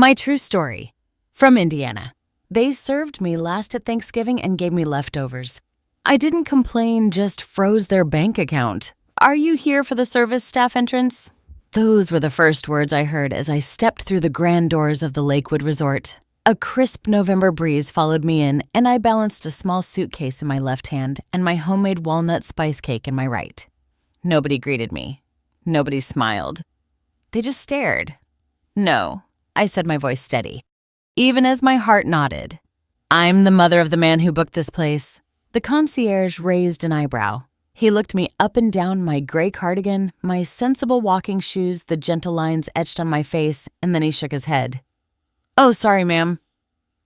My true story. From Indiana. They served me last at Thanksgiving and gave me leftovers. I didn't complain, just froze their bank account. Are you here for the service staff entrance? Those were the first words I heard as I stepped through the grand doors of the Lakewood Resort. A crisp November breeze followed me in, and I balanced a small suitcase in my left hand and my homemade walnut spice cake in my right. Nobody greeted me. Nobody smiled. They just stared. No, I said, my voice steady, even as my heart nodded. I'm the mother of the man who booked this place. The concierge raised an eyebrow. He looked me up and down my gray cardigan, my sensible walking shoes, the gentle lines etched on my face, and then he shook his head. Oh, sorry, ma'am.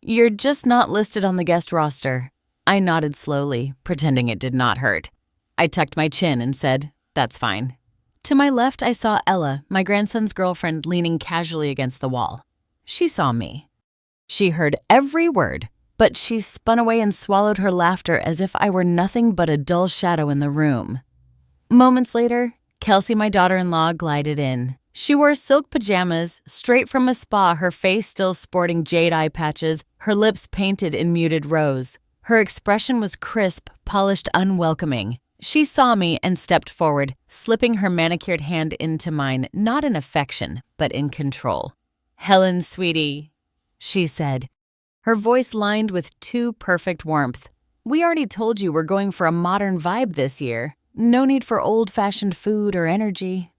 You're just not listed on the guest roster. I nodded slowly, pretending it did not hurt. I tucked my chin and said, that's fine. To my left, I saw Ella, my grandson's girlfriend, leaning casually against the wall. She saw me. She heard every word, but she spun away and swallowed her laughter as if I were nothing but a dull shadow in the room. Moments later, Kelsey, my daughter-in-law, glided in. She wore silk pajamas, straight from a spa, her face still sporting jade eye patches, her lips painted in muted rose. Her expression was crisp, polished, unwelcoming. She saw me and stepped forward, slipping her manicured hand into mine, not in affection, but in control. Helen, sweetie, she said, her voice lined with too perfect warmth. We already told you we're going for a modern vibe this year. No need for old-fashioned food or energy.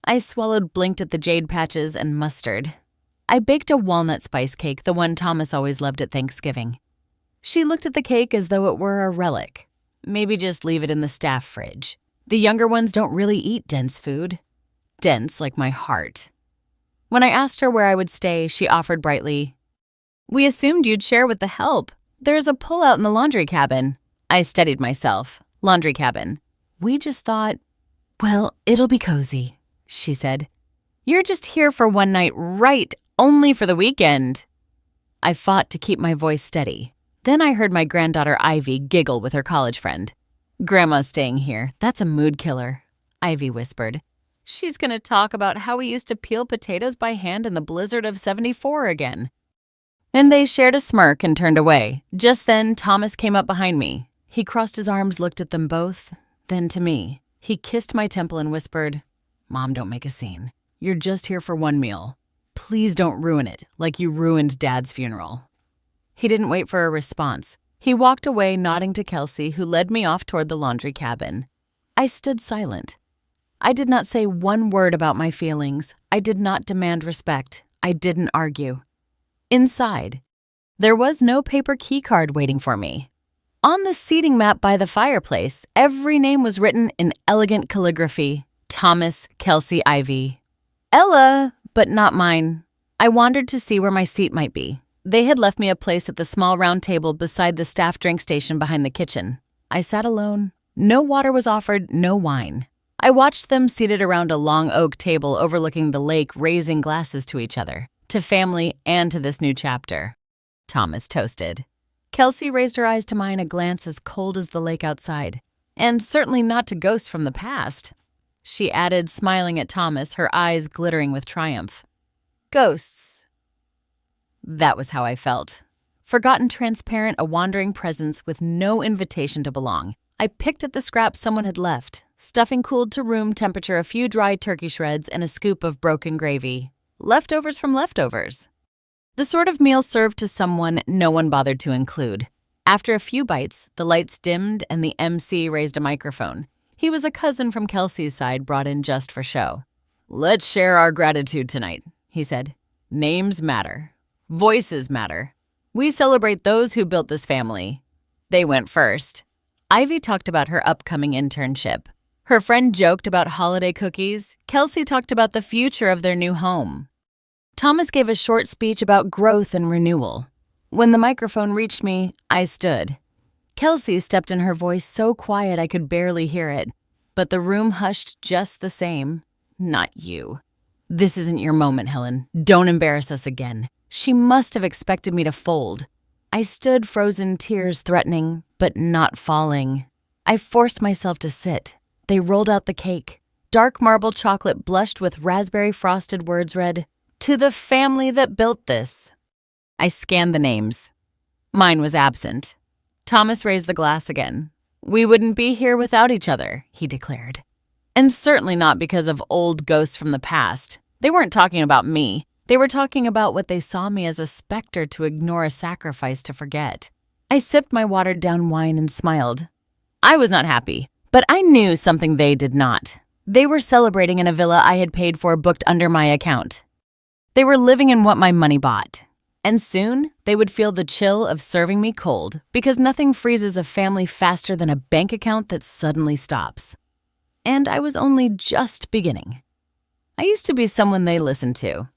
I swallowed, blinked at the jade patches, and mustard. I baked a walnut spice cake, the one Thomas always loved at Thanksgiving. She looked at the cake as though it were a relic. Maybe just leave it in the staff fridge. The younger ones don't really eat dense food. Dense like my heart. When I asked her where I would stay, she offered brightly, we assumed you'd share with the help. There's a pull-out in the laundry cabin. I steadied myself. Laundry cabin. We just thought, well, it'll be cozy, she said. You're just here for one night, right? Only for the weekend. I fought to keep my voice steady. Then I heard my granddaughter Ivy giggle with her college friend. Grandma's staying here. That's a mood killer, Ivy whispered. She's going to talk about how we used to peel potatoes by hand in the blizzard of '74 again. And they shared a smirk and turned away. Just then, Thomas came up behind me. He crossed his arms, looked at them both, then to me. He kissed my temple and whispered, Mom, don't make a scene. You're just here for one meal. Please don't ruin it, like you ruined Dad's funeral. He didn't wait for a response. He walked away, nodding to Kelsey, who led me off toward the laundry cabin. I stood silent. I did not say one word about my feelings. I did not demand respect. I didn't argue. Inside, there was no paper keycard waiting for me. On the seating map by the fireplace, every name was written in elegant calligraphy. Thomas, Kelsey, Ivy. Ella, but not mine. I wandered to see where my seat might be. They had left me a place at the small round table beside the staff drink station behind the kitchen. I sat alone. No water was offered, no wine. I watched them seated around a long oak table overlooking the lake, raising glasses to each other, to family and to this new chapter. Thomas toasted. Kelsey raised her eyes to mine, a glance as cold as the lake outside. And certainly not to ghosts from the past. She added, smiling at Thomas, her eyes glittering with triumph. Ghosts. That was how I felt. Forgotten, transparent, a wandering presence with no invitation to belong. I picked at the scraps someone had left, stuffing cooled to room temperature, a few dry turkey shreds, and a scoop of broken gravy. Leftovers from leftovers. The sort of meal served to someone no one bothered to include. After a few bites, the lights dimmed and the MC raised a microphone. He was a cousin from Kelsey's side, brought in just for show. Let's share our gratitude tonight, he said. Names matter. Voices matter. We celebrate those who built this family. They went first. Ivy talked about her upcoming internship. Her friend joked about holiday cookies. Kelsey talked about the future of their new home. Thomas gave a short speech about growth and renewal. When the microphone reached me, I stood. Kelsey stepped in, her voice so quiet I could barely hear it. But the room hushed just the same. Not you. This isn't your moment, Helen. Don't embarrass us again. She must have expected me to fold. I stood, frozen, tears threatening, but not falling. I forced myself to sit. They rolled out the cake. Dark marble chocolate blushed with raspberry frosted words read, To the family that built this. I scanned the names. Mine was absent. Thomas raised the glass again. We wouldn't be here without each other, he declared. And certainly not because of old ghosts from the past. They weren't talking about me. They were talking about what they saw me as a specter to ignore a sacrifice to forget. I sipped my watered-down wine and smiled. I was not happy, but I knew something they did not. They were celebrating in a villa I had paid for booked under my account. They were living in what my money bought. And soon, they would feel the chill of serving me cold because nothing freezes a family faster than a bank account that suddenly stops. And I was only just beginning. I used to be someone they listened to.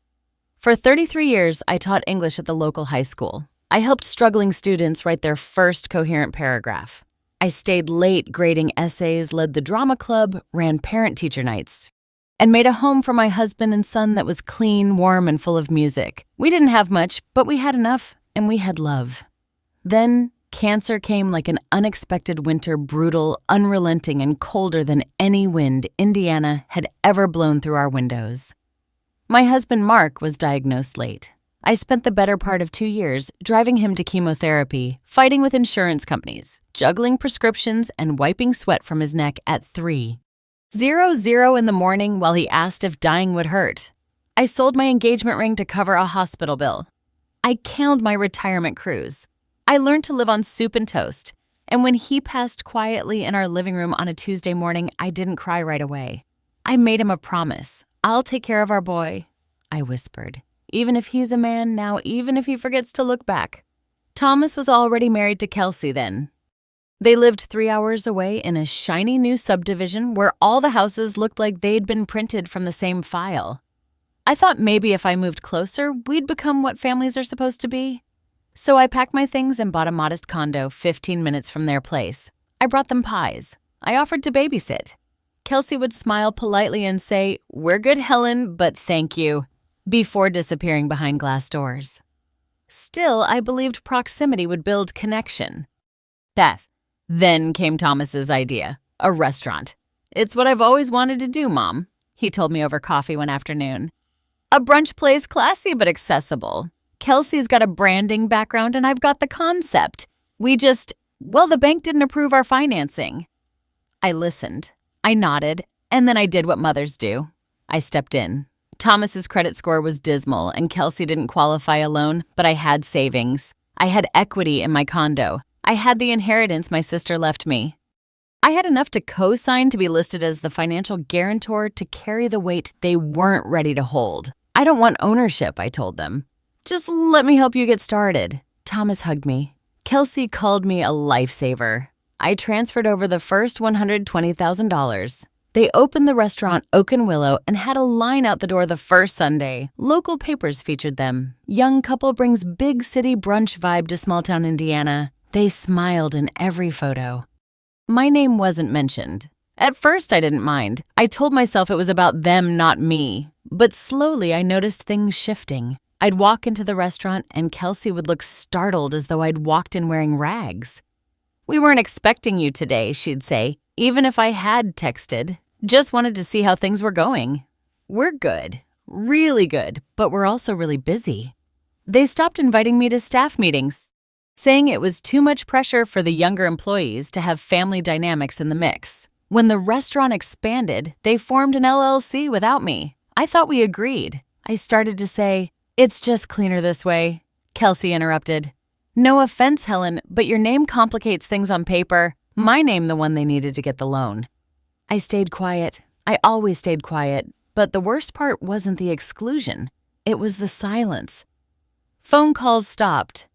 For 33 years, I taught English at the local high school. I helped struggling students write their first coherent paragraph. I stayed late grading essays, led the drama club, ran parent-teacher nights, and made a home for my husband and son that was clean, warm, and full of music. We didn't have much, but we had enough, and we had love. Then, cancer came like an unexpected winter, brutal, unrelenting, and colder than any wind Indiana had ever blown through our windows. My husband, Mark, was diagnosed late. I spent the better part of 2 years driving him to chemotherapy, fighting with insurance companies, juggling prescriptions, and wiping sweat from his neck at 3:00 in the morning while he asked if dying would hurt. I sold my engagement ring to cover a hospital bill. I canned my retirement cruise. I learned to live on soup and toast. And when he passed quietly in our living room on a Tuesday morning, I didn't cry right away. I made him a promise. I'll take care of our boy, I whispered. Even if he's a man now, even if he forgets to look back. Thomas was already married to Kelsey then. They lived 3 hours away in a shiny new subdivision where all the houses looked like they'd been printed from the same file. I thought maybe if I moved closer, we'd become what families are supposed to be. So I packed my things and bought a modest condo 15 minutes from their place. I brought them pies. I offered to babysit. Kelsey would smile politely and say, "We're good, Helen, but thank you," before disappearing behind glass doors. Still, I believed proximity would build connection. Then came Thomas's idea, a restaurant. "It's what I've always wanted to do, Mom," he told me over coffee one afternoon. "A brunch place, classy but accessible. Kelsey's got a branding background and I've got the concept. The bank didn't approve our financing." I listened. I nodded, and then I did what mothers do. I stepped in. Thomas's credit score was dismal, and Kelsey didn't qualify a loan, but I had savings. I had equity in my condo. I had the inheritance my sister left me. I had enough to co-sign to be listed as the financial guarantor to carry the weight they weren't ready to hold. "I don't want ownership," I told them. "Just let me help you get started." Thomas hugged me. Kelsey called me a lifesaver. I transferred over the first $120,000. They opened the restaurant Oak and Willow and had a line out the door the first Sunday. Local papers featured them. Young couple brings big city brunch vibe to small-town Indiana. They smiled in every photo. My name wasn't mentioned. At first, I didn't mind. I told myself it was about them, not me. But slowly, I noticed things shifting. I'd walk into the restaurant and Kelsey would look startled as though I'd walked in wearing rags. "We weren't expecting you today," she'd say. Even if I had texted, just wanted to see how things were going. "We're good, really good, but we're also really busy." They stopped inviting me to staff meetings, saying it was too much pressure for the younger employees to have family dynamics in the mix. When the restaurant expanded, they formed an LLC without me. I thought we agreed. I started to say, "It's just cleaner this way." Kelsey interrupted. "No offense, Helen, but your name complicates things on paper. My name the one they needed to get the loan." I stayed quiet. I always stayed quiet, but the worst part wasn't the exclusion. It was the silence. Phone calls stopped.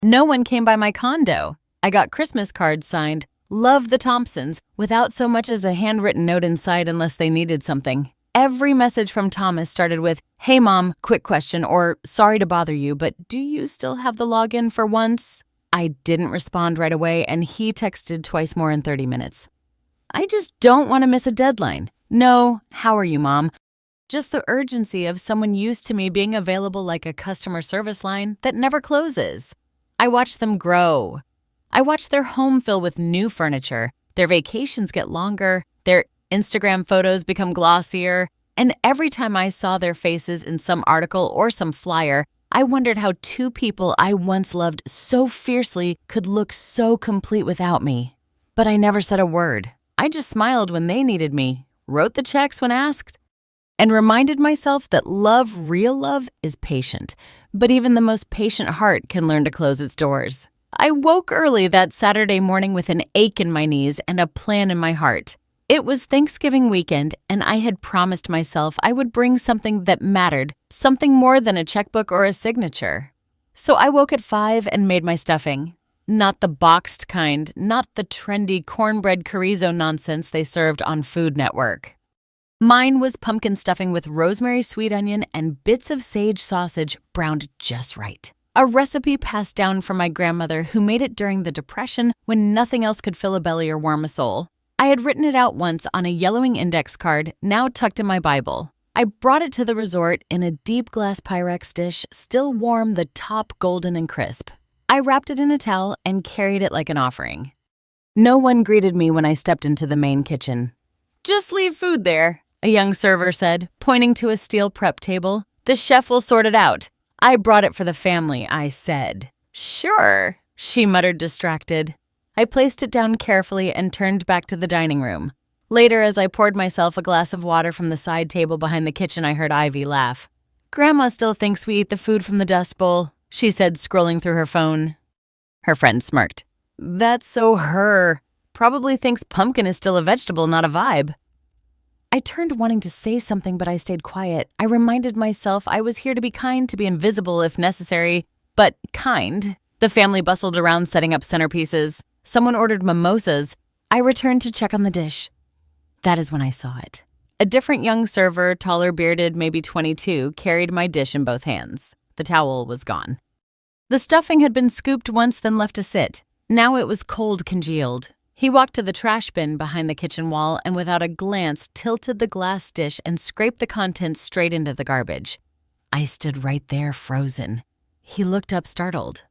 No one came by my condo. I got Christmas cards signed, "Love the Thompsons," without so much as a handwritten note inside unless they needed something. Every message from Thomas started with, "Hey Mom, quick question," or "Sorry to bother you, but do you still have the login for once?" I didn't respond right away, and he texted twice more in 30 minutes. "I just don't want to miss a deadline. No, how are you, Mom?" Just the urgency of someone used to me being available like a customer service line that never closes. I watched them grow. I watched their home fill with new furniture, their vacations get longer, their Instagram photos become glossier, And every time I saw their faces in some article or some flyer, I wondered how two people I once loved so fiercely could look so complete without me. But I never said a word. I just smiled when they needed me, wrote the checks when asked, and reminded myself that love, real love, is patient. But even the most patient heart can learn to close its doors. I woke early that Saturday morning with an ache in my knees and a plan in my heart. It was Thanksgiving weekend, and I had promised myself I would bring something that mattered, something more than a checkbook or a signature. So I woke at 5 and made my stuffing. Not the boxed kind, not the trendy cornbread chorizo nonsense they served on Food Network. Mine was pumpkin stuffing with rosemary sweet onion and bits of sage sausage browned just right. A recipe passed down from my grandmother who made it during the Depression when nothing else could fill a belly or warm a soul. I had written it out once on a yellowing index card, now tucked in my Bible. I brought it to the resort in a deep glass Pyrex dish, still warm, the top golden and crisp. I wrapped it in a towel and carried it like an offering. No one greeted me when I stepped into the main kitchen. "Just leave food there," a young server said, pointing to a steel prep table. "The chef will sort it out." "I brought it for the family," I said. "Sure," she muttered, distracted. I placed it down carefully and turned back to the dining room. Later, as I poured myself a glass of water from the side table behind the kitchen, I heard Ivy laugh. "Grandma still thinks we eat the food from the dust bowl," she said, scrolling through her phone. Her friend smirked. "That's so her. Probably thinks pumpkin is still a vegetable, not a vibe." I turned wanting to say something, but I stayed quiet. I reminded myself I was here to be kind, to be invisible if necessary, but kind. The family bustled around setting up centerpieces. Someone ordered mimosas. I returned to check on the dish. That is when I saw it. A different young server, taller bearded, maybe 22, carried my dish in both hands. The towel was gone. The stuffing had been scooped once, then left to sit. Now it was cold congealed. He walked to the trash bin behind the kitchen wall and without a glance tilted the glass dish and scraped the contents straight into the garbage. I stood right there, frozen. He looked up, startled.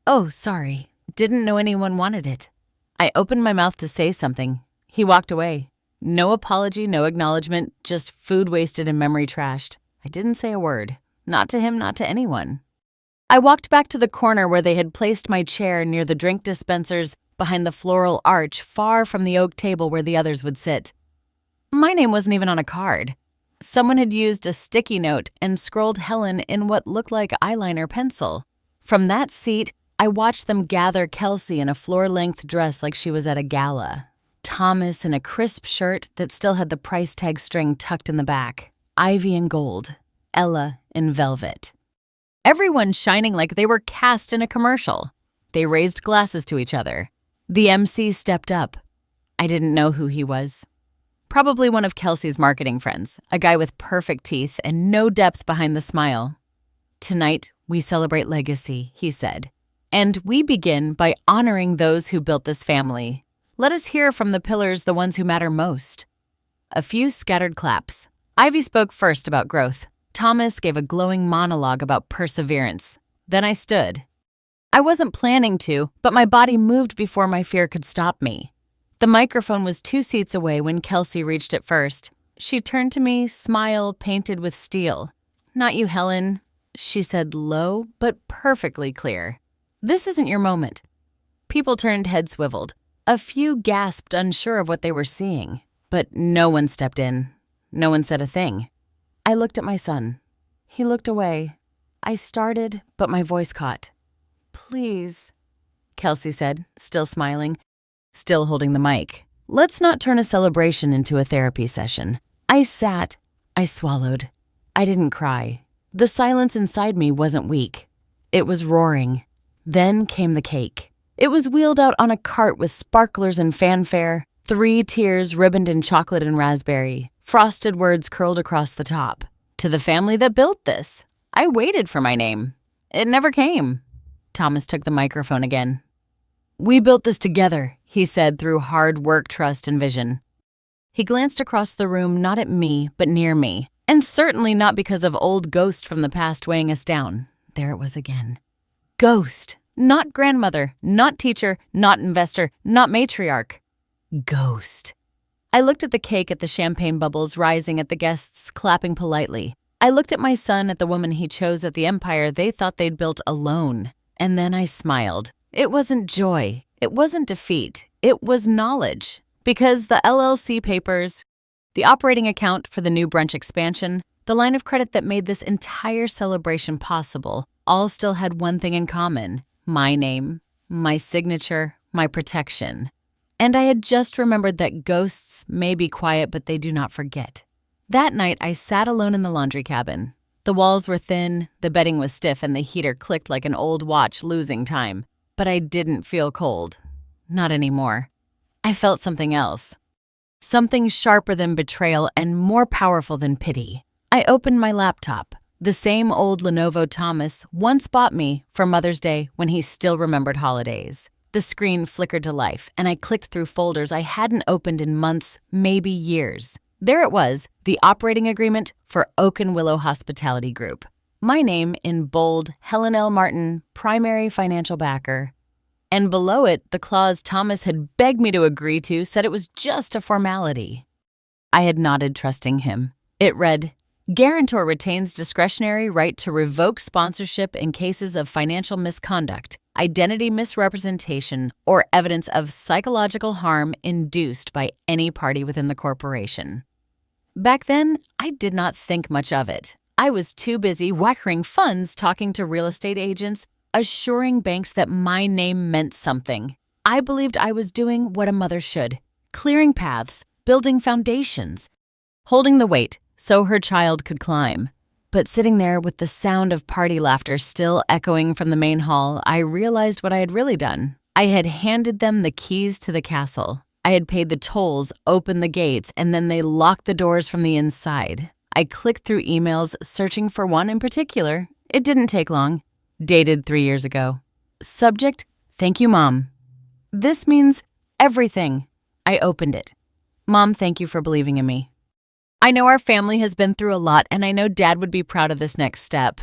"Oh, sorry. Didn't know anyone wanted it." I opened my mouth to say something. He walked away. No apology, no acknowledgement, just food wasted and memory trashed. I didn't say a word. Not to him, not to anyone. I walked back to the corner where they had placed my chair near the drink dispensers behind the floral arch, far from the oak table where the others would sit. My name wasn't even on a card. Someone had used a sticky note and scrolled Helen in what looked like eyeliner pencil. From that seat, I watched them gather Kelsey in a floor-length dress like she was at a gala. Thomas in a crisp shirt that still had the price tag string tucked in the back. Ivy in gold. Ella in velvet. Everyone shining like they were cast in a commercial. They raised glasses to each other. The MC stepped up. I didn't know who he was. Probably one of Kelsey's marketing friends, a guy with perfect teeth and no depth behind the smile. "Tonight, we celebrate legacy," he said. "And we begin by honoring those who built this family. Let us hear from the pillars, the ones who matter most." A few scattered claps. Ivy spoke first about growth. Thomas gave a glowing monologue about perseverance. Then I stood. I wasn't planning to, but my body moved before my fear could stop me. The microphone was 2 seats away when Kelsey reached it first. She turned to me, smile painted with steel. "Not you, Helen," she said, low but perfectly clear. "This isn't your moment." People turned, heads swiveled. A few gasped, unsure of what they were seeing. But no one stepped in. No one said a thing. I looked at my son. He looked away. I started, but my voice caught. "Please," Kelsey said, still smiling, still holding the mic. "Let's not turn a celebration into a therapy session." I sat. I swallowed. I didn't cry. The silence inside me wasn't weak. It was roaring. Then came the cake. It was wheeled out on a cart with sparklers and fanfare, 3 tiers ribboned in chocolate and raspberry, frosted words curled across the top. "To the family that built this." I waited for my name. It never came. Thomas took the microphone again. "We built this together," he said through hard work, trust, and vision. He glanced across the room, not at me, but near me, and certainly not because of old ghost from the past weighing us down. There it was again. Ghost. Not grandmother, not teacher, not investor, not matriarch. Ghost. I looked at the cake at the champagne bubbles rising at the guests clapping politely. I looked at my son at the woman he chose at the empire they thought they'd built alone. And then I smiled. It wasn't joy. It wasn't defeat. It was knowledge. Because the LLC papers, the operating account for the new brunch expansion, the line of credit that made this entire celebration possible, all still had one thing in common: my name, my signature, my protection. And I had just remembered that ghosts may be quiet, but they do not forget. That night, I sat alone in the laundry cabin. The walls were thin, the bedding was stiff, and the heater clicked like an old watch losing time. But I didn't feel cold. Not anymore. I felt something else. Something sharper than betrayal and more powerful than pity. I opened my laptop. The same old Lenovo Thomas once bought me for Mother's Day when he still remembered holidays. The screen flickered to life, and I clicked through folders I hadn't opened in months, maybe years. There it was, the operating agreement for Oak and Willow Hospitality Group. My name in bold, Helen L. Martin, primary financial backer. And below it, the clause Thomas had begged me to agree to said it was just a formality. I had nodded, trusting him. It read, "Guarantor retains discretionary right to revoke sponsorship in cases of financial misconduct, identity misrepresentation, or evidence of psychological harm induced by any party within the corporation." Back then, I did not think much of it. I was too busy wiring funds, talking to real estate agents, assuring banks that my name meant something. I believed I was doing what a mother should, clearing paths, building foundations, holding the weight so her child could climb. But sitting there with the sound of party laughter still echoing from the main hall, I realized what I had really done. I had handed them the keys to the castle. I had paid the tolls, opened the gates, and then they locked the doors from the inside. I clicked through emails, searching for one in particular. It didn't take long. Dated 3 years ago. Subject, "Thank you, Mom." This means everything. I opened it. "Mom, thank you for believing in me. I know our family has been through a lot, and I know Dad would be proud of this next step.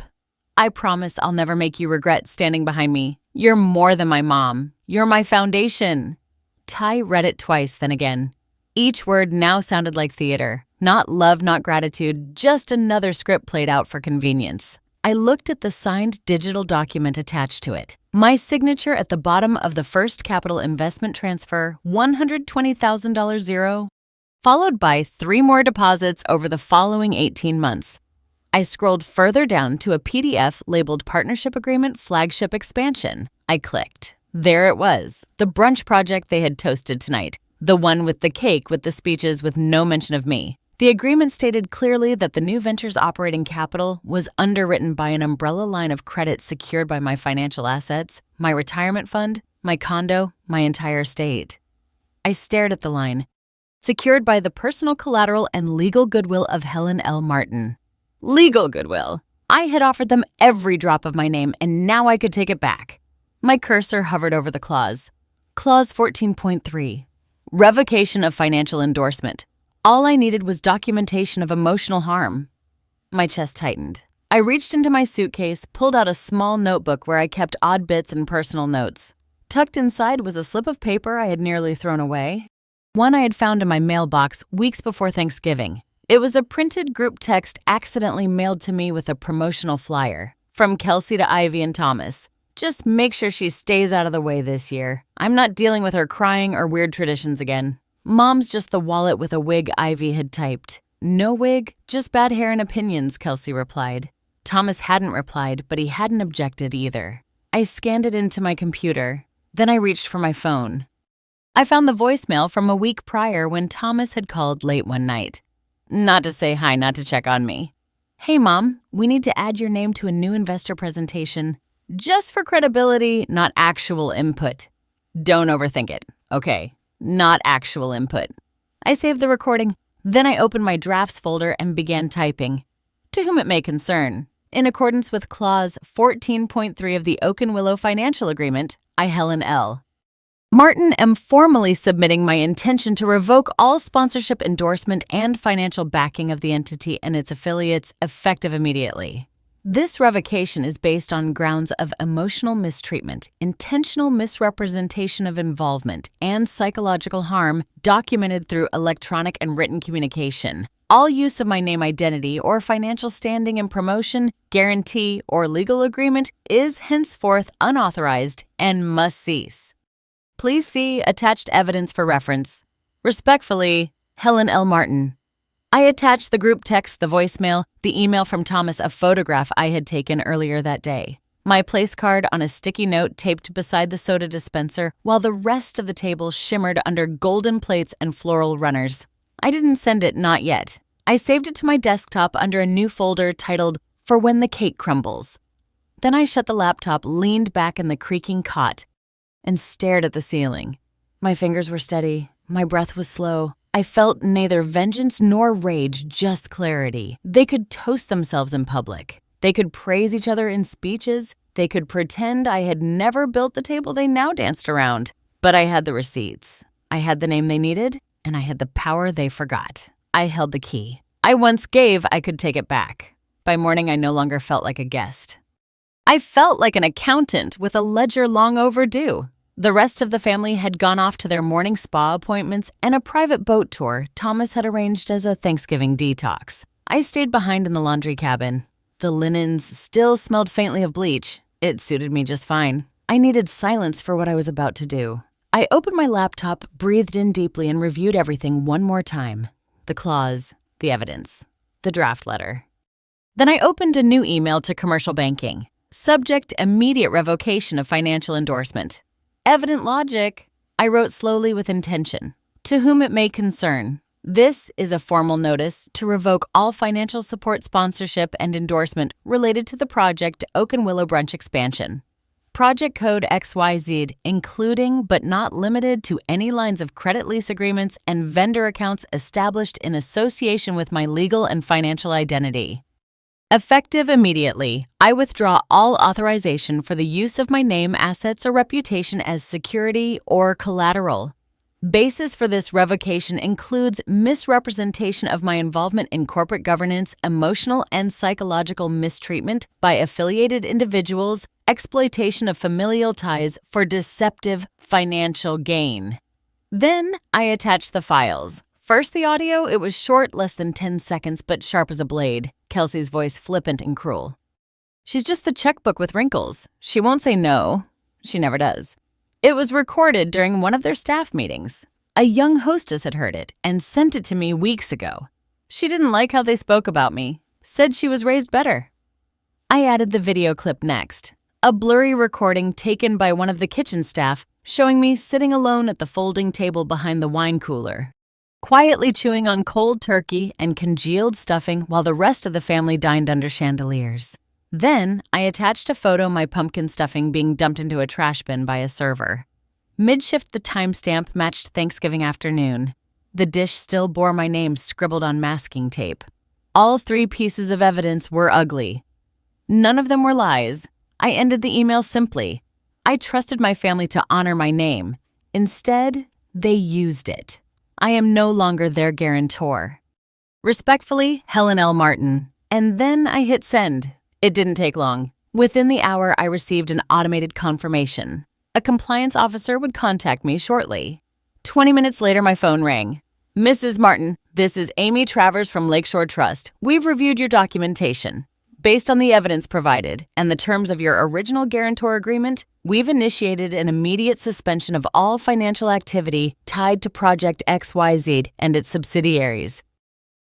I promise I'll never make you regret standing behind me. You're more than my mom. You're my foundation." Ty read it twice, then again. Each word now sounded like theater. Not love, not gratitude, just another script played out for convenience. I looked at the signed digital document attached to it. My signature at the bottom of the First Capital Investment Transfer, $120,000 zero, followed by 3 more deposits over the following 18 months. I scrolled further down to a PDF labeled Partnership Agreement Flagship Expansion. I clicked. There it was, the brunch project they had toasted tonight, the one with the cake with the speeches with no mention of me. The agreement stated clearly that the new venture's operating capital was underwritten by an umbrella line of credit secured by my financial assets, my retirement fund, my condo, my entire estate. I stared at the line. Secured by the personal collateral and legal goodwill of Helen L. Martin. Legal goodwill. I had offered them every drop of my name, and now I could take it back. My cursor hovered over the clause. Clause 14.3. Revocation of financial endorsement. All I needed was documentation of emotional harm. My chest tightened. I reached into my suitcase, pulled out a small notebook where I kept odd bits and personal notes. Tucked inside was a slip of paper I had nearly thrown away. One I had found in my mailbox weeks before Thanksgiving. It was a printed group text accidentally mailed to me with a promotional flyer. From Kelsey to Ivy and Thomas. Just make sure she stays out of the way this year. I'm not dealing with her crying or weird traditions again. Mom's just the wallet with a wig Ivy had typed. No wig, just bad hair and opinions, Kelsey replied. Thomas hadn't replied, but he hadn't objected either. I scanned it into my computer. Then I reached for my phone. I found the voicemail from a week prior when Thomas had called late one night. Not to say hi, not to check on me. "Hey, Mom, we need to add your name to a new investor presentation. Just for credibility, not actual input. Don't overthink it. Okay, not actual input." I saved the recording. Then I opened my drafts folder and began typing. To whom it may concern. In accordance with Clause 14.3 of the Oak and Willow Financial Agreement, I, Helen L. Martin, am formally submitting my intention to revoke all sponsorship, endorsement, and financial backing of the entity and its affiliates effective immediately. This revocation is based on grounds of emotional mistreatment, intentional misrepresentation of involvement, and psychological harm documented through electronic and written communication. All use of my name identity or financial standing in promotion, guarantee, or legal agreement is henceforth unauthorized and must cease. Please see attached evidence for reference. Respectfully, Helen L. Martin. I attached the group text, the voicemail, the email from Thomas, a photograph I had taken earlier that day, my place card on a sticky note taped beside the soda dispenser, while the rest of the table shimmered under golden plates and floral runners. I didn't send it, not yet. I saved it to my desktop under a new folder titled, For When the Cake Crumbles. Then I shut the laptop, leaned back in the creaking cot, and stared at the ceiling. My fingers were steady. My breath was slow. I felt neither vengeance nor rage, just clarity. They could toast themselves in public. They could praise each other in speeches. They could pretend I had never built the table they now danced around. But I had the receipts. I had the name they needed, and I had the power they forgot. I held the key. I once gave, I could take it back. By morning, I no longer felt like a guest. I felt like an accountant with a ledger long overdue. The rest of the family had gone off to their morning spa appointments and a private boat tour Thomas had arranged as a Thanksgiving detox. I stayed behind in the laundry cabin. The linens still smelled faintly of bleach. It suited me just fine. I needed silence for what I was about to do. I opened my laptop, breathed in deeply, and reviewed everything one more time. The clause, the evidence, the draft letter. Then I opened a new email to commercial banking. Subject, immediate revocation of financial endorsement. Evident logic, I wrote slowly with intention. To whom it may concern, this is a formal notice to revoke all financial support, sponsorship, and endorsement related to the project Oak and Willow Brunch expansion. Project code XYZ, including but not limited to any lines of credit lease agreements and vendor accounts established in association with my legal and financial identity. Effective immediately, I withdraw all authorization for the use of my name, assets, or reputation as security or collateral. Basis for this revocation includes misrepresentation of my involvement in corporate governance, emotional and psychological mistreatment by affiliated individuals, exploitation of familial ties for deceptive financial gain. Then I attach the files. First the audio, it was short, less than 10 seconds, but sharp as a blade. Kelsey's voice flippant and cruel. She's just the checkbook with wrinkles. She won't say no. She never does. It was recorded during one of their staff meetings. A young hostess had heard it and sent it to me weeks ago. She didn't like how they spoke about me, said she was raised better. I added the video clip next, a blurry recording taken by one of the kitchen staff showing me sitting alone at the folding table behind the wine cooler, quietly chewing on cold turkey and congealed stuffing while the rest of the family dined under chandeliers. Then, I attached a photo of my pumpkin stuffing being dumped into a trash bin by a server. Mid-shift, the timestamp matched Thanksgiving afternoon. The dish still bore my name scribbled on masking tape. All 3 pieces of evidence were ugly. None of them were lies. I ended the email simply. I trusted my family to honor my name. Instead, they used it. I am no longer their guarantor. Respectfully, Helen L. Martin. And then I hit send. It didn't take long. Within the hour, I received an automated confirmation. A compliance officer would contact me shortly. 20 minutes later, my phone rang. Mrs. Martin, this is Amy Travers from Lakeshore Trust. We've reviewed your documentation. Based on the evidence provided and the terms of your original guarantor agreement, we've initiated an immediate suspension of all financial activity tied to Project XYZ and its subsidiaries.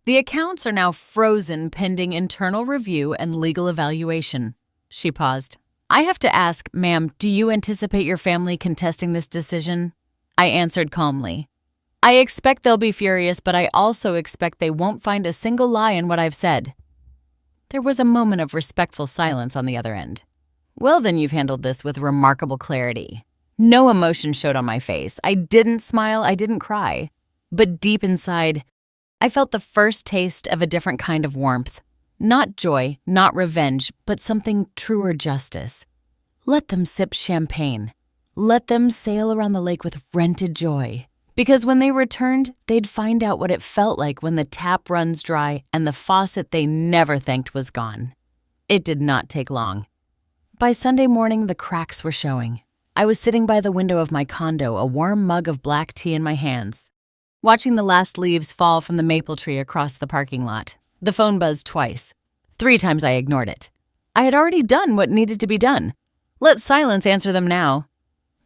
The accounts are now frozen pending internal review and legal evaluation. She paused. I have to ask, ma'am, do you anticipate your family contesting this decision? I answered calmly. I expect they'll be furious, but I also expect they won't find a single lie in what I've said. There was a moment of respectful silence on the other end. Well, then you've handled this with remarkable clarity. No emotion showed on my face. I didn't smile, I didn't cry. But deep inside, I felt the first taste of a different kind of warmth. Not joy, not revenge, but something truer justice. Let them sip champagne. Let them sail around the lake with rented joy. Because when they returned, they'd find out what it felt like when the tap runs dry and the faucet they never thanked was gone. It did not take long. By Sunday morning, the cracks were showing. I was sitting by the window of my condo, a warm mug of black tea in my hands, watching the last leaves fall from the maple tree across the parking lot. The phone buzzed twice. 3 times I ignored it. I had already done what needed to be done. Let silence answer them now.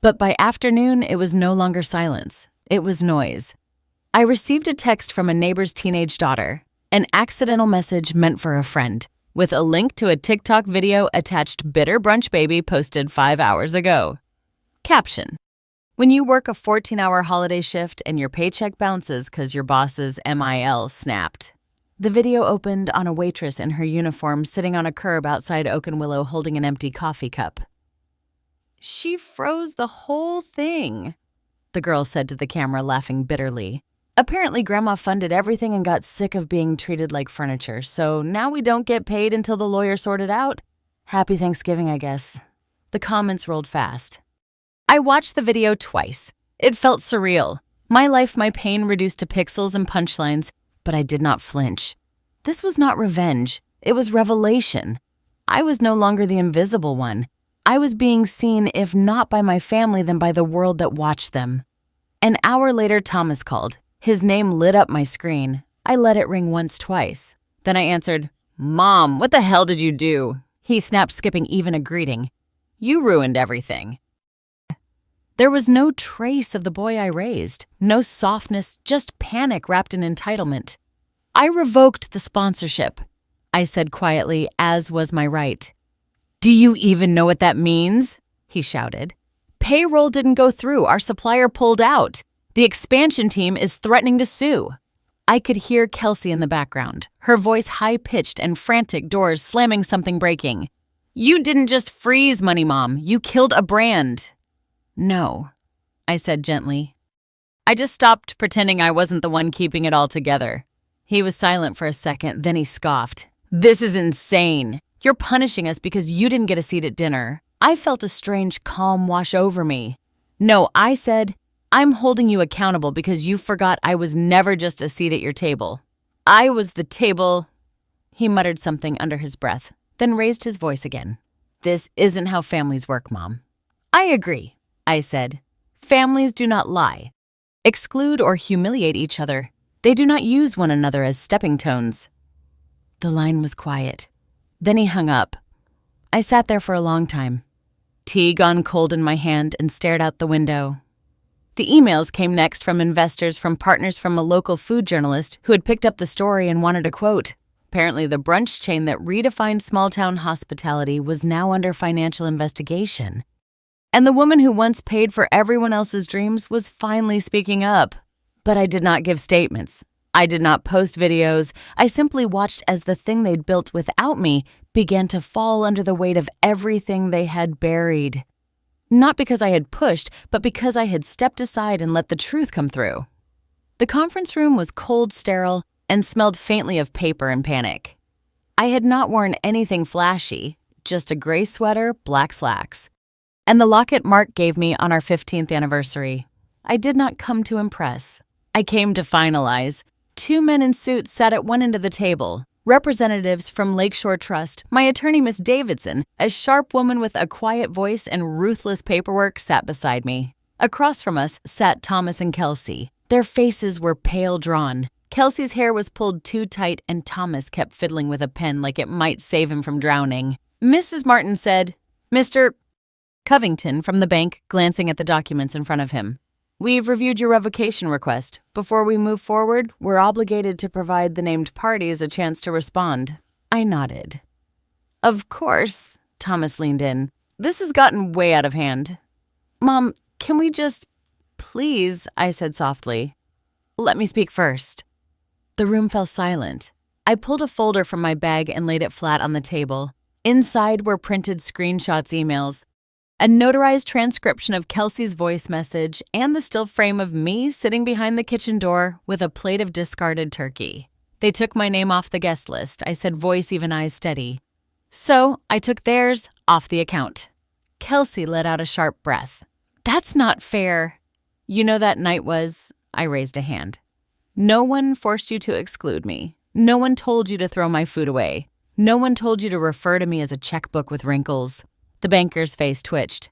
But by afternoon, it was no longer silence. It was noise. I received a text from a neighbor's teenage daughter, an accidental message meant for a friend, with a link to a TikTok video attached bitter brunch baby posted 5 hours ago. Caption: when you work a 14-hour holiday shift and your paycheck bounces because your boss's MIL snapped. The video opened on a waitress in her uniform sitting on a curb outside Oak and Willow holding an empty coffee cup. She froze the whole thing, the girl said to the camera, laughing bitterly. Apparently, Grandma funded everything and got sick of being treated like furniture, so now we don't get paid until the lawyer sorted out. Happy Thanksgiving, I guess. The comments rolled fast. I watched the video twice. It felt surreal. My life, my pain reduced to pixels and punchlines, but I did not flinch. This was not revenge. It was revelation. I was no longer the invisible one. I was being seen, if not by my family, then by the world that watched them. An hour later, Thomas called. His name lit up my screen. I let it ring once, twice. Then I answered, "Mom, what the hell did you do?" He snapped, skipping even a greeting. "You ruined everything." There was no trace of the boy I raised, no softness, just panic wrapped in entitlement. I revoked the sponsorship, I said quietly, as was my right. "Do you even know what that means?" he shouted. "Payroll didn't go through. Our supplier pulled out. The expansion team is threatening to sue." I could hear Kelsey in the background, her voice high-pitched and frantic, doors slamming, something breaking. "You didn't just freeze money, Mom. You killed a brand." "No," I said gently. "I just stopped pretending I wasn't the one keeping it all together." He was silent for a second, then he scoffed. "This is insane. You're punishing us because you didn't get a seat at dinner." I felt a strange calm wash over me. "No," I said, "I'm holding you accountable because you forgot I was never just a seat at your table. I was the table." He muttered something under his breath, then raised his voice again. "This isn't how families work, Mom." "I agree," I said. "Families do not lie, exclude or humiliate each other. They do not use one another as stepping stones." The line was quiet. Then he hung up. I sat there for a long time, tea gone cold in my hand, and stared out the window. The emails came next from investors, from partners, from a local food journalist who had picked up the story and wanted a quote. Apparently, the brunch chain that redefined small-town hospitality was now under financial investigation. And the woman who once paid for everyone else's dreams was finally speaking up. But I did not give statements. I did not post videos. I simply watched as the thing they'd built without me began to fall under the weight of everything they had buried. Not because I had pushed, but because I had stepped aside and let the truth come through. The conference room was cold, sterile, and smelled faintly of paper and panic. I had not worn anything flashy, just a gray sweater, black slacks, and the locket Mark gave me on our 15th anniversary. I did not come to impress. I came to finalize. 2 men in suits sat at one end of the table. Representatives from Lakeshore Trust, my attorney Miss Davidson, a sharp woman with a quiet voice and ruthless paperwork, sat beside me. Across from us sat Thomas and Kelsey. Their faces were pale drawn. Kelsey's hair was pulled too tight, and Thomas kept fiddling with a pen like it might save him from drowning. Mrs. Martin said, "Mr. Covington from the bank," glancing at the documents in front of him. "We've reviewed your revocation request. Before we move forward, we're obligated to provide the named parties a chance to respond." I nodded. "Of course," Thomas leaned in. "This has gotten way out of hand." "Mom, can we just—" "Please," I said softly. "Let me speak first." The room fell silent. I pulled a folder from my bag and laid it flat on the table. Inside were printed screenshots, emails, a notarized transcription of Kelsey's voice message, and the still frame of me sitting behind the kitchen door with a plate of discarded turkey. They took my name off the guest list, I said, voice even eyes steady. So I took theirs off the account. Kelsey let out a sharp breath. "That's not fair." "You know that night was—" I raised a hand. "No one forced you to exclude me. No one told you to throw my food away. No one told you to refer to me as a checkbook with wrinkles. The banker's face twitched.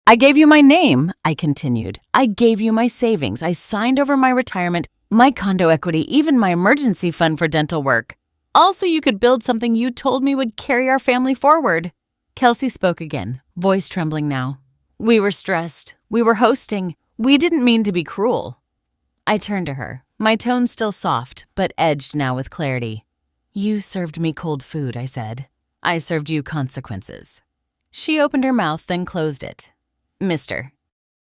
I gave you my name, I continued. I gave you my savings. I signed over my retirement, my condo equity, even my emergency fund for dental work. Also, you could build something you told me would carry our family forward. Kelsey spoke again, voice trembling now. We were stressed. We were hosting. We didn't mean to be cruel. I turned to her, my tone still soft, but edged now with clarity. You served me cold food, I said. I served you consequences. She opened her mouth, then closed it. Mr.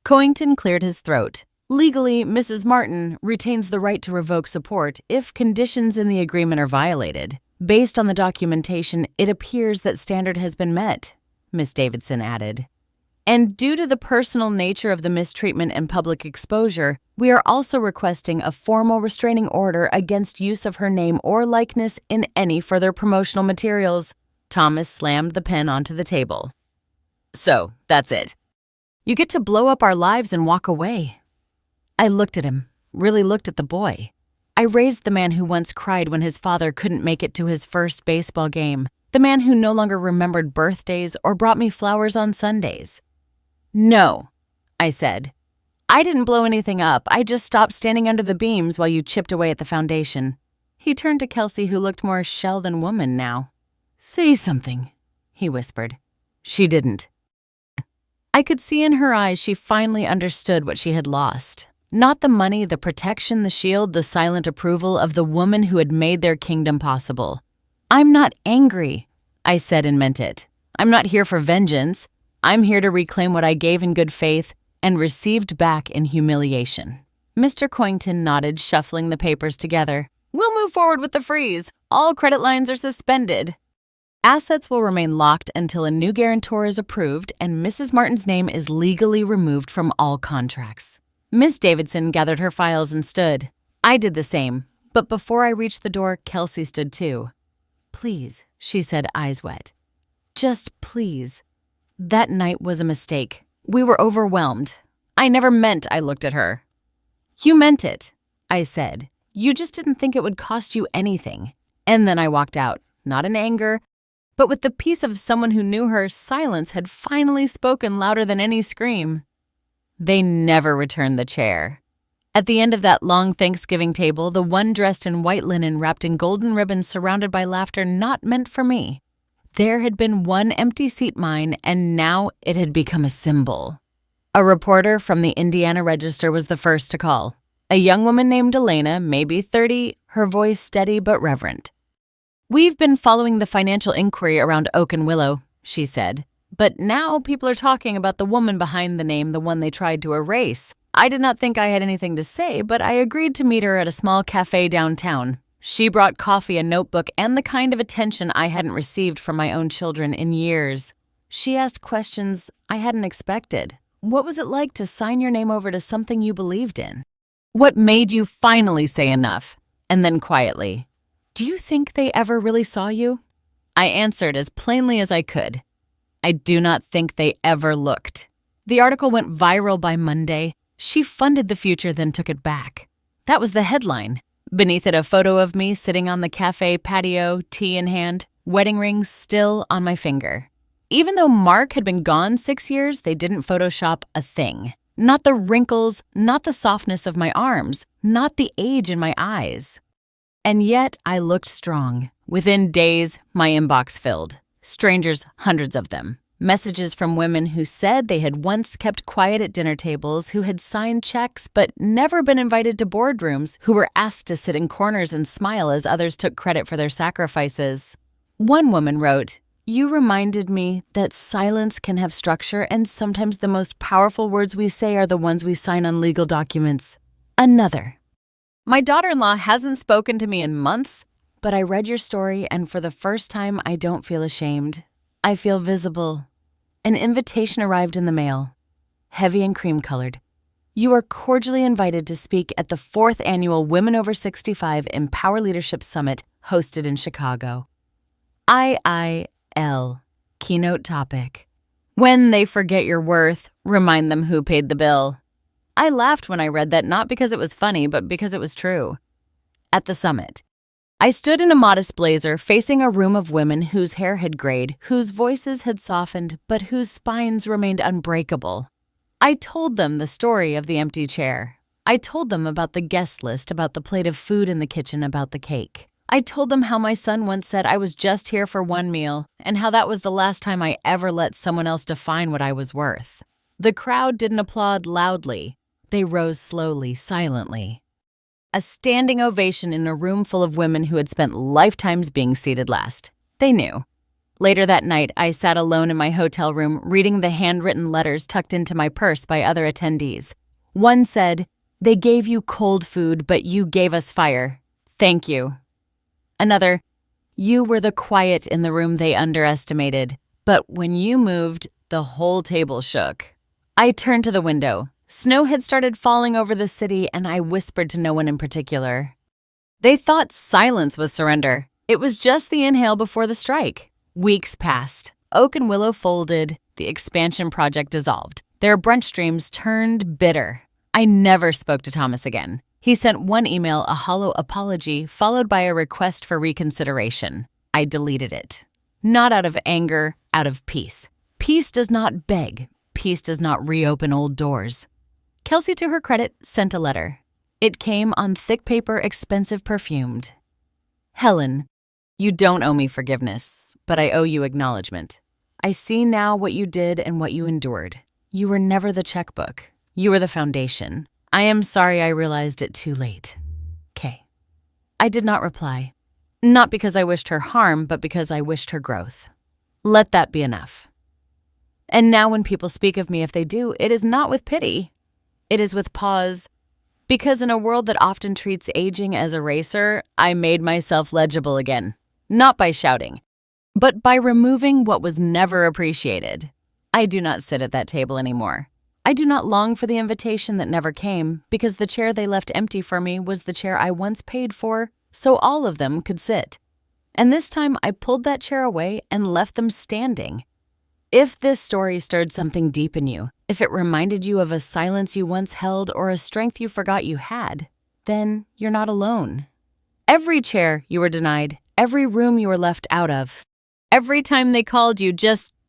Coington cleared his throat. Legally, Mrs. Martin retains the right to revoke support if conditions in the agreement are violated. Based on the documentation, it appears that standard has been met, Miss Davidson added. And due to the personal nature of the mistreatment and public exposure, we are also requesting a formal restraining order against use of her name or likeness in any further promotional materials. Thomas slammed the pen onto the table. So, that's it. You get to blow up our lives and walk away. I looked at him, really looked at the boy. I raised the man who once cried when his father couldn't make it to his first baseball game, the man who no longer remembered birthdays or brought me flowers on Sundays. No, I said. I didn't blow anything up. I just stopped standing under the beams while you chipped away at the foundation. He turned to Kelsey, who looked more shell than woman now. Say something, he whispered. She didn't. I could see in her eyes she finally understood what she had lost. Not the money, the protection, the shield, the silent approval of the woman who had made their kingdom possible. I'm not angry, I said and meant it. I'm not here for vengeance. I'm here to reclaim what I gave in good faith and received back in humiliation. Mr. Coington nodded, shuffling the papers together. We'll move forward with the freeze. All credit lines are suspended. Assets will remain locked until a new guarantor is approved and Mrs. Martin's name is legally removed from all contracts. Miss Davidson gathered her files and stood. I did the same, but before I reached the door, Kelsey stood too. Please, she said, eyes wet. Just please. That night was a mistake. We were overwhelmed. I never meant I looked at her. You meant it, I said. You just didn't think it would cost you anything. And then I walked out, not in anger, but with the peace of someone who knew her silence had finally spoken louder than any scream. They never returned the chair. At the end of that long Thanksgiving table, the one dressed in white linen wrapped in golden ribbons surrounded by laughter not meant for me. There had been one empty seat mine, and now it had become a symbol. A reporter from the Indiana Register was the first to call. A young woman named Elena, maybe 30, her voice steady but reverent. We've been following the financial inquiry around Oak and Willow, she said. But now people are talking about the woman behind the name, the one they tried to erase. I did not think I had anything to say, but I agreed to meet her at a small cafe downtown. She brought coffee, a notebook, and the kind of attention I hadn't received from my own children in years. She asked questions I hadn't expected. What was it like to sign your name over to something you believed in? What made you finally say enough? And then quietly, do you think they ever really saw you? I answered as plainly as I could. I do not think they ever looked. The article went viral by Monday. She funded the future, then took it back. That was the headline. Beneath it, a photo of me sitting on the cafe patio, tea in hand, wedding rings still on my finger. Even though Mark had been gone 6 years, they didn't Photoshop a thing. Not the wrinkles, not the softness of my arms, not the age in my eyes. And yet I looked strong. Within days, my inbox filled. Strangers, hundreds of them. Messages from women who said they had once kept quiet at dinner tables, who had signed checks but never been invited to boardrooms, who were asked to sit in corners and smile as others took credit for their sacrifices. One woman wrote, "You reminded me that silence can have structure and sometimes the most powerful words we say are the ones we sign on legal documents." Another, "My daughter-in-law hasn't spoken to me in months, but I read your story and for the first time I don't feel ashamed. I feel visible." An invitation arrived in the mail, heavy and cream-colored. You are cordially invited to speak at the 4th Annual Women Over 65 Empower Leadership Summit hosted in Chicago. IIL, keynote topic. When they forget your worth, remind them who paid the bill. I laughed when I read that, not because it was funny, but because it was true. At the summit, I stood in a modest blazer facing a room of women whose hair had grayed, whose voices had softened, but whose spines remained unbreakable. I told them the story of the empty chair. I told them about the guest list, about the plate of food in the kitchen, about the cake. I told them how my son once said I was just here for one meal, and how that was the last time I ever let someone else define what I was worth. The crowd didn't applaud loudly. They rose slowly, silently. A standing ovation in a room full of women who had spent lifetimes being seated last. They knew. Later that night, I sat alone in my hotel room reading the handwritten letters tucked into my purse by other attendees. One said, "They gave you cold food, but you gave us fire. Thank you." Another, "You were the quiet in the room they underestimated, but when you moved, the whole table shook." I turned to the window. Snow had started falling over the city, and I whispered to no one in particular. They thought silence was surrender. It was just the inhale before the strike. Weeks passed. Oak and Willow folded. The expansion project dissolved. Their brunch dreams turned bitter. I never spoke to Thomas again. He sent one email, a hollow apology, followed by a request for reconsideration. I deleted it. Not out of anger, out of peace. Peace does not beg. Peace does not reopen old doors. Kelsey, to her credit, sent a letter. It came on thick paper, expensive perfumed. "Helen, you don't owe me forgiveness, but I owe you acknowledgement. I see now what you did and what you endured. You were never the checkbook. You were the foundation. I am sorry I realized it too late. K." I did not reply. Not because I wished her harm, but because I wished her growth. Let that be enough. And now when people speak of me, if they do, it is not with pity. It is with pause. Because in a world that often treats aging as eraser, I made myself legible again. Not by shouting, but by removing what was never appreciated. I do not sit at that table anymore. I do not long for the invitation that never came, because the chair they left empty for me was the chair I once paid for, so all of them could sit. And this time I pulled that chair away and left them standing. If this story stirred something deep in you, if it reminded you of a silence you once held or a strength you forgot you had, then you're not alone. Every chair you were denied, every room you were left out of, every time they called you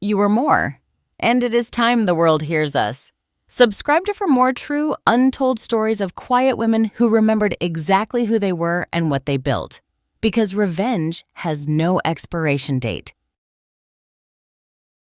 you were more. And it is time the world hears us. Subscribe to for more true, untold stories of quiet women who remembered exactly who they were and what they built. Because revenge has no expiration date.